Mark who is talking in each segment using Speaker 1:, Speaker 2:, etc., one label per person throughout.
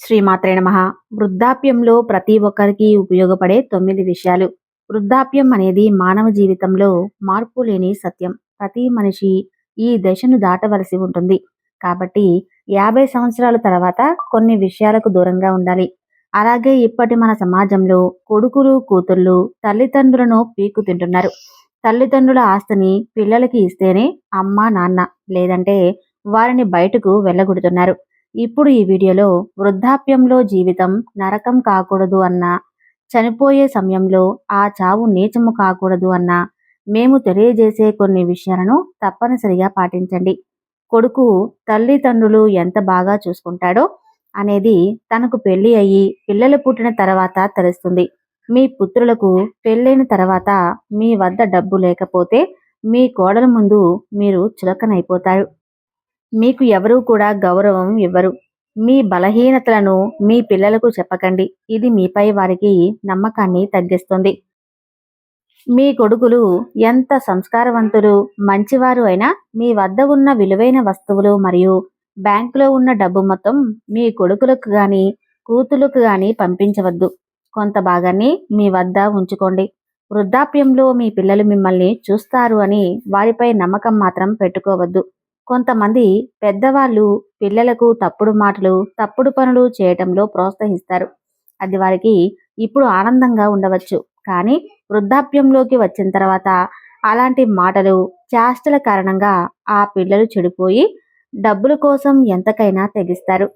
Speaker 1: శ్రీమాత్రే నమః. వృద్ధాప్యంలో ప్రతి ఒక్కరికి ఉపయోగపడే 9 విషయాలు. వృద్ధాప్యం అనేది మానవ జీవితంలో మార్పు లేని సత్యం. ప్రతి మనిషి ఈ దశను దాటవలసి ఉంటుంది. కాబట్టి 50 సంవత్సరాల తర్వాత కొన్ని విషయాలకు దూరంగా ఉండాలి. అలాగే ఇప్పటి మన సమాజంలో కొడుకులు, కూతుర్లు తల్లిదండ్రులను పీకు తింటున్నారు. తల్లిదండ్రుల ఆస్తిని పిల్లలకి ఇస్తేనే అమ్మ, నాన్న లేదంటే వారిని బయటకు వెళ్ళగొడుతున్నారు. ఇప్పుడు ఈ వీడియోలో వృద్ధాప్యంలో జీవితం నరకం కాకూడదు అన్నా, చనిపోయే సమయంలో ఆ చావు నీచము కాకూడదు అన్నా, మేము తెలియజేసే కొన్ని విషయాలను తప్పనిసరిగా పాటించండి. కొడుకు తల్లిదండ్రులు ఎంత బాగా చూసుకుంటాడో అనేది తనకు పెళ్లి అయ్యి పిల్లలు పుట్టిన తర్వాత తెలుస్తుంది. మీ పుత్రులకు పెళ్ళైన తర్వాత మీ వద్ద డబ్బు లేకపోతే మీ కోడల ముందు మీరు చులకనైపోతారు. మీకు ఎవరూ కూడా గౌరవం ఇవ్వరు. మీ బలహీనతలను మీ పిల్లలకు చెప్పకండి. ఇది మీపై వారికి నమ్మకాన్ని తగ్గిస్తుంది. మీ కొడుకులు ఎంత సంస్కారవంతులు, మంచివారు అయినా మీ వద్ద ఉన్న విలువైన వస్తువులు మరియు బ్యాంకులో ఉన్న డబ్బు మొత్తం మీ కొడుకులకు గాని, కూతులకు గాని పంపించవద్దు. కొంత భాగాన్ని మీ వద్ద ఉంచుకోండి. వృద్ధాప్యంలో మీ పిల్లలు మిమ్మల్ని చూస్తారు అని వారిపై నమ్మకం మాత్రం పెట్టుకోవద్దు. కొంతమంది పెద్దవాళ్ళు పిల్లలకు తప్పుడు మాటలు, తప్పుడు పనులు చేయటంలో ప్రోత్సహిస్తారు. అది వారికి ఇప్పుడు ఆనందంగా ఉండవచ్చు. కానీ వృద్ధాప్యంలోకి వచ్చిన తర్వాత అలాంటి మాటలు, చేష్టల కారణంగా ఆ పిల్లలు చెడిపోయి డబ్బుల కోసం ఎంతకైనా తెగిస్తారు.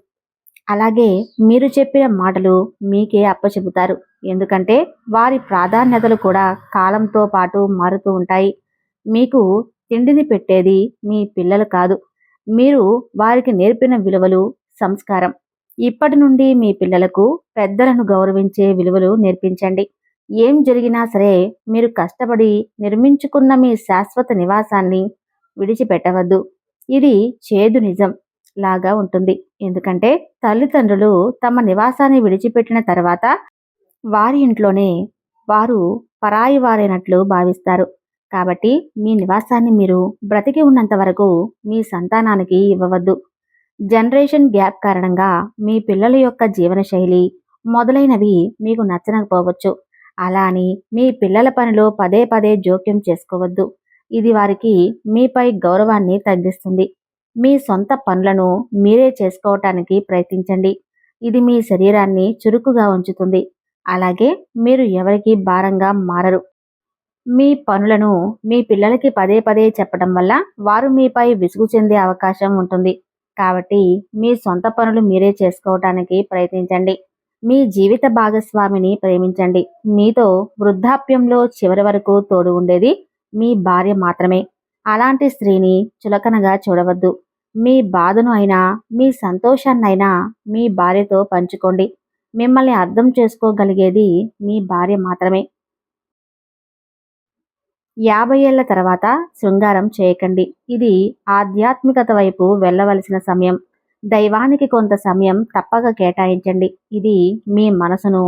Speaker 1: అలాగే మీరు చెప్పిన మాటలు మీకే అప్పచెబుతారు. ఎందుకంటే వారి ప్రాధాన్యతలు కూడా కాలంతో పాటు మారుతూ ఉంటాయి. మీకు తిండిని పెట్టేది మీ పిల్లలు కాదు, మీరు వారికి నేర్పిన విలువలు, సంస్కారం. ఇప్పటి నుండి మీ పిల్లలకు పెద్దలను గౌరవించే విలువలు నేర్పించండి. ఏం జరిగినా సరే మీరు కష్టపడి నిర్మించుకున్న మీ శాశ్వత నివాసాన్ని విడిచిపెట్టవద్దు. ఇది చేదు నిజం లాగా ఉంటుంది. ఎందుకంటే తల్లిదండ్రులు తమ నివాసాన్ని విడిచిపెట్టిన తర్వాత వారి ఇంట్లోనే వారు పరాయి వారైనట్లు భావిస్తారు. కాబట్టి మీ నివాసాన్ని మీరు బ్రతికి ఉన్నంత వరకు మీ సంతానానికి ఇవ్వవద్దు. జనరేషన్ గ్యాప్ కారణంగా మీ పిల్లల యొక్క జీవనశైలి మొదలైనవి మీకు నచ్చకపోవచ్చు. అలా అని మీ పిల్లల పనిలో పదే పదే జోక్యం చేసుకోవద్దు. ఇది వారికి మీపై గౌరవాన్ని తగ్గిస్తుంది. మీ సొంత పనులను మీరే చేసుకోవటానికి ప్రయత్నించండి. ఇది మీ శరీరాన్ని చురుకుగా ఉంచుతుంది. అలాగే మీరు ఎవరికి భారంగా మారరు. మీ పనులను మీ పిల్లలకి పదే పదే చెప్పడం వల్ల వారు మీపై విసుగు చెందే అవకాశం ఉంటుంది. కాబట్టి మీ సొంత పనులు మీరే చేసుకోవటానికి ప్రయత్నించండి. మీ జీవిత భాగస్వామిని ప్రేమించండి. మీతో వృద్ధాప్యంలో చివరి వరకు తోడు ఉండేది మీ భార్య మాత్రమే. అలాంటి స్త్రీని చులకనగా చూడవద్దు. మీ బాధను అయినా మీ సంతోషాన్నైనా మీ భార్యతో పంచుకోండి. మిమ్మల్ని అర్థం చేసుకోగలిగేది మీ భార్య మాత్రమే. 50 ఏళ్ల తర్వాత శృంగారం చేయకండి. ఇది ఆధ్యాత్మికత వైపు వెళ్ళవలసిన సమయం. దైవానికి కొంత సమయం తప్పక కేటాయించండి. ఇది మీ మనసును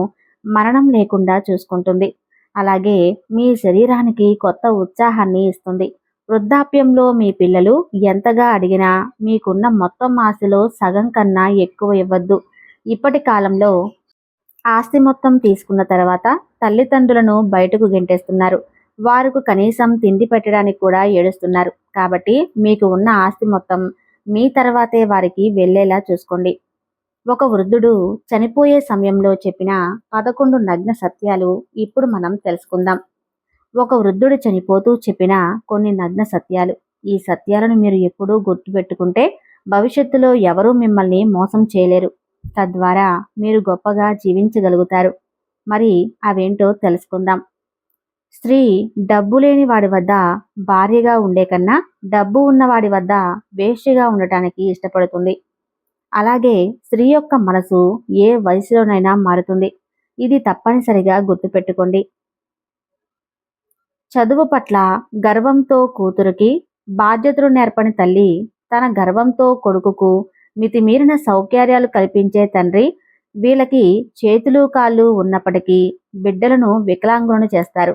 Speaker 1: మరణం లేకుండా చూసుకుంటుంది. అలాగే మీ శరీరానికి కొత్త ఉత్సాహాన్ని ఇస్తుంది. వృద్ధాప్యంలో మీ పిల్లలు ఎంతగా అడిగినా మీకున్న మొత్తం ఆస్తిలో సగం కన్నా ఎక్కువ ఇవ్వద్దు. ఇప్పటి కాలంలో ఆస్తి మొత్తం తీసుకున్న తర్వాత తల్లిదండ్రులను బయటకు గెంటేస్తున్నారు. వారికి కనీసం తిండి పెట్టడానికి కూడా ఏడుస్తున్నారు. కాబట్టి మీకు ఉన్న ఆస్తి మొత్తం మీ తర్వాతే వారికి వెళ్ళేలా చూసుకోండి. ఒక వృద్ధుడు చనిపోయే సమయంలో చెప్పిన 11 నగ్న సత్యాలు ఇప్పుడు మనం తెలుసుకుందాం. ఒక వృద్ధుడు చనిపోతూ చెప్పిన కొన్ని నగ్న సత్యాలు. ఈ సత్యాలను మీరు ఎప్పుడూ గుర్తుపెట్టుకుంటే భవిష్యత్తులో ఎవరూ మిమ్మల్ని మోసం చేయలేరు. తద్వారా మీరు గొప్పగా జీవించగలుగుతారు. మరి అవేంటో తెలుసుకుందాం. స్త్రీ డబ్బు లేని వాడి వద్ద భార్యగా ఉండే కన్నా డబ్బు ఉన్నవాడి వద్ద వేశ్యగా ఉండటానికి ఇష్టపడుతుంది. అలాగే స్త్రీ యొక్క మనసు ఏ వయసులోనైనా మారుతుంది. ఇది తప్పనిసరిగా గుర్తుపెట్టుకోండి. చదువు పట్ల గర్వంతో కూతురికి, బాధ్యతలు నేర్పని తల్లి తన గర్వంతో కొడుకుకు మితిమీరిన సౌకర్యాలు కల్పించే తండ్రి వీళ్ళకి చేతులు కాళ్ళు ఉన్నప్పటికీ బిడ్డలను వికలాంగులను చేస్తారు.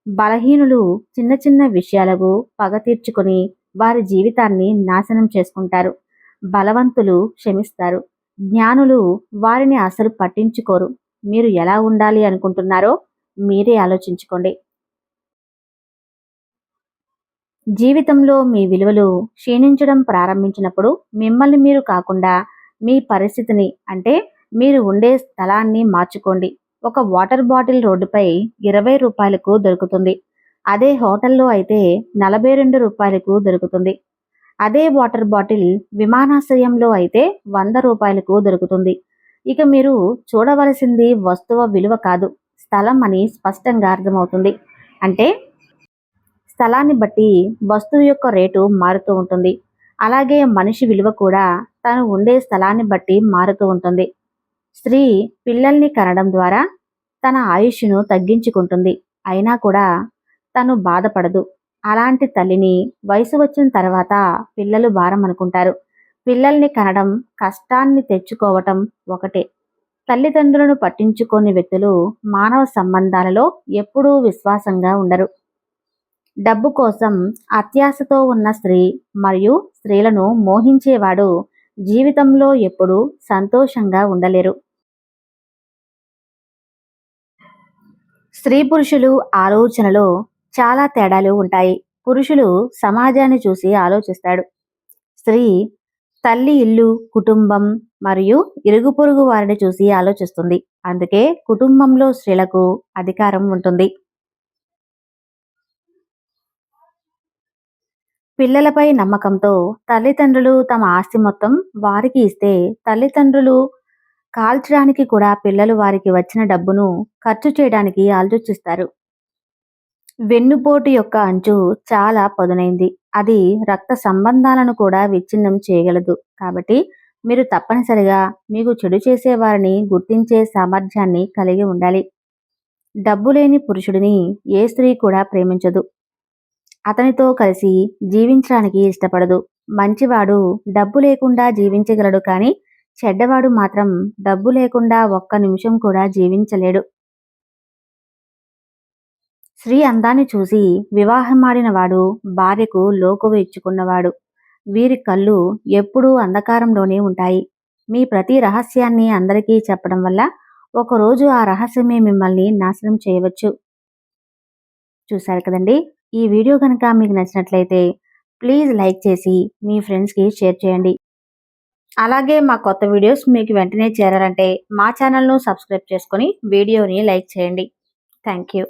Speaker 1: బలహీనులు చిన్న చిన్న విషయాలకు పగ తీర్చుకొని వారి జీవితాన్ని నాశనం చేసుకుంటారు. బలవంతులు క్షమిస్తారు. జ్ఞానులు వారిని అసలు పట్టించుకోరు. మీరు ఎలా ఉండాలి అనుకుంటున్నారో మీరే ఆలోచించుకోండి. జీవితంలో మీ విలువలు క్షీణించడం ప్రారంభించినప్పుడు మిమ్మల్ని మీరు కాకుండా మీ పరిస్థితిని, అంటే మీరు ఉండే స్థలాన్ని మార్చుకోండి. ఒక వాటర్ బాటిల్ రోడ్డుపై 20 రూపాయలకు దొరుకుతుంది. అదే హోటల్లో అయితే 42 రూపాయలకు దొరుకుతుంది. అదే వాటర్ బాటిల్ విమానాశ్రయంలో అయితే 100 రూపాయలకు దొరుకుతుంది. ఇక మీరు చూడవలసింది వస్తువు విలువ కాదు, స్థలం అని స్పష్టంగా అర్థమవుతుంది. అంటే స్థలాన్ని బట్టి వస్తువు యొక్క రేటు మారుతూ ఉంటుంది. అలాగే మనిషి విలువ కూడా తను ఉండే స్థలాన్ని బట్టి మారుతూ ఉంటుంది. స్త్రీ పిల్లల్ని కనడం ద్వారా తన ఆయుష్ను తగ్గించుకుంటుంది. అయినా కూడా తను బాధపడదు. అలాంటి తల్లిని వయసు వచ్చిన తర్వాత పిల్లలు భారం అనుకుంటారు. పిల్లల్ని కనడం కష్టాన్ని తెచ్చుకోవటం ఒకటే. తల్లిదండ్రులను పట్టించుకోని వ్యక్తులు మానవ సంబంధాలలో ఎప్పుడూ విశ్వాసంగా ఉండరు. డబ్బు కోసం అత్యాశతో ఉన్న స్త్రీ మరియు స్త్రీలను మోహించేవాడు జీవితంలో ఎప్పుడూ సంతోషంగా ఉండలేరు. స్త్రీ పురుషులు ఆలోచనలో చాలా తేడాలు ఉంటాయి. పురుషులు సమాజాన్ని చూసి ఆలోచిస్తాడు. స్త్రీ తల్లి, ఇల్లు, కుటుంబం మరియు ఇరుగు పొరుగు వారిని చూసి ఆలోచిస్తుంది. అందుకే కుటుంబంలో స్త్రీలకు అధికారం ఉంటుంది. పిల్లలపై నమ్మకంతో తల్లిదండ్రులు తమ ఆస్తి మొత్తం వారికి ఇస్తే, తల్లిదండ్రులు కాల్చడానికి కూడా పిల్లలు వారికి వచ్చిన డబ్బును ఖర్చు చేయడానికి ఆలోచిస్తారు. వెన్నుపోటు యొక్క అంచు చాలా పదునైంది. అది రక్త సంబంధాలను కూడా విచ్ఛిన్నం చేయగలదు. కాబట్టి మీరు తప్పనిసరిగా మీకు చెడు చేసేవారిని గుర్తించే సామర్థ్యాన్ని కలిగి ఉండాలి. డబ్బు లేని పురుషుడిని ఏ స్త్రీ కూడా ప్రేమించదు. అతనితో కలిసి జీవించడానికి ఇష్టపడదు. మంచివాడు డబ్బు లేకుండా జీవించగలడు, కానీ చెడ్డవాడు మాత్రం డబ్బు లేకుండా ఒక్క నిమిషం కూడా జీవించలేడు. స్త్రీ అందాన్ని చూసి వివాహమాడిన వాడు భార్యకు లోకువ ఇచ్చుకున్నవాడు. వీరి కళ్ళు ఎప్పుడూ అంధకారంలోనే ఉంటాయి. మీ ప్రతి రహస్యాన్ని అందరికీ చెప్పడం వల్ల ఒకరోజు ఆ రహస్యమే మిమ్మల్ని నాశనం చేయవచ్చు. చూశారు కదండి. ఈ వీడియో కనుక మీకు నచ్చినట్లయితే ప్లీజ్ లైక్ చేసి మీ ఫ్రెండ్స్కి షేర్ చేయండి. అలాగే మా కొత్త వీడియోస్ మీకు వెంటనే చేరాలంటే మా ఛానల్ను సబ్స్క్రైబ్ చేసుకొని వీడియోని లైక్ చేయండి. Thank you.